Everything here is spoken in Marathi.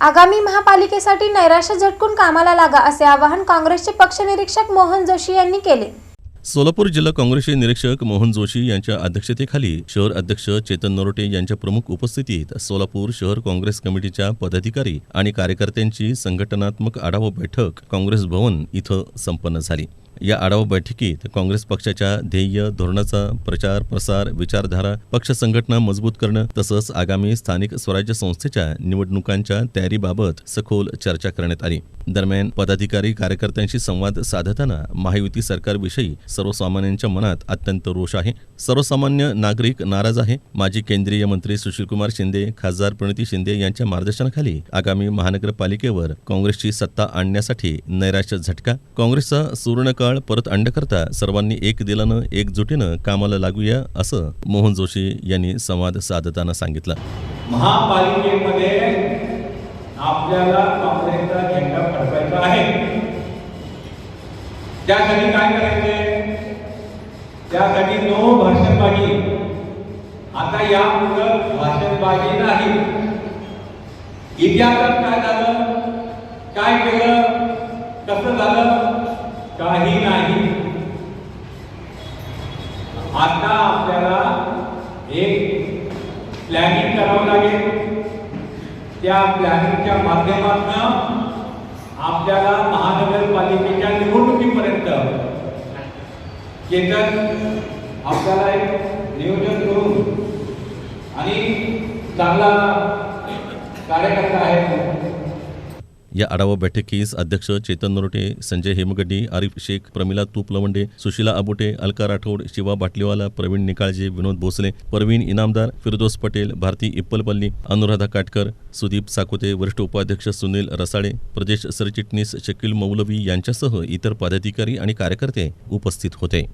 आगामी महापालिकेसाठी नैराश्य झटकून कामाला लागा असे आवाहन काँग्रेसचे पक्षनिरीक्षक मोहन जोशी यांनी केले। सोलापूर जिल्हा काँग्रेसचे निरीक्षक मोहन जोशी यांच्या अध्यक्षतेखाली शहर अध्यक्ष चेतन नरोटे यांच्या प्रमुख उपस्थितीत सोलापूर शहर काँग्रेस कमिटीच्या पदाधिकारी आणि कार्यकर्त्यांची संघटनात्मक आढावा बैठक काँग्रेस भवन इथं संपन्न झाली। या आढावा बैठकीत काँग्रेस पक्षाच्या ध्येय, धोरणाचा प्रचार प्रसार, विचारधारा, पक्ष संघटना मजबूत करणं तसंच आगामी स्थानिक स्वराज्य संस्थेच्या निवडणुकांच्या तयारीबाबत सखोल चर्चा करण्यात आली। दरम्यान पदाधिकारी कार्यकर्त्यांशी संवाद साधताना महायुती सरकारविषयी सर्वसामान्यांच्या मनात अत्यंत रोष आहे। सर्वसामान्य नागरिक नाराज आहे। माजी केंद्रीय मंत्री सुशीलकुमार शिंदे, खासदार प्रणिती शिंदे यांच्या मार्गदर्शनाखाली आगामी महानगरपालिकेवर काँग्रेसची सत्ता आणण्यासाठी नैराश्य झटका। काँग्रेसचा सुवर्णकाळ परत आणण्याकरता सर्वांनी एक दिलानं एकजुटीनं कामाला लागूया असं मोहन जोशी यांनी संवाद साधताना सांगितलं। महापालिकेमध्ये आपल्याला काँग्रेसचा झेंडा फडकायचा आहे। त्यासाठी काय करायचे? त्यासाठी नो भाषणबाजी। आता यापुढे भाषणबाजी नाही। इतिहासात काय झालं, काय केलं, कसं झालं, काही नाही। आता आपल्याला एक प्लॅनिंग करावं लागेल। त्या प्लॅनिंगच्या माध्यमातून आपल्याला महानगरपालिकेच्या निवडणुकीपर्यंत आपल्याला एक नियोजन करून आणि चांगला कार्यकर्ता आहे। या आढावा बैठकीस अध्यक्ष चेतन नरोटे, संजय हेमगड्डी, आरिफ शेख, प्रमिला तुपलवंडे, सुशीला अबोटे, अलका राठोड, शिवा बाटलीवाला, प्रवीण निकाळजे, विनोद भोसले, परवीन इनामदार, फिरदोस पटेल, भारती इप्पलपल्ली, अनुराधा काटकर, सुदीप साकोते, वरिष्ठ उपाध्यक्ष सुनील रसाळे, प्रदेश सरचिटणीस शकील मौलवी यांच्यासह इतर पदाधिकारी आणि कार्यकर्ते उपस्थित होते।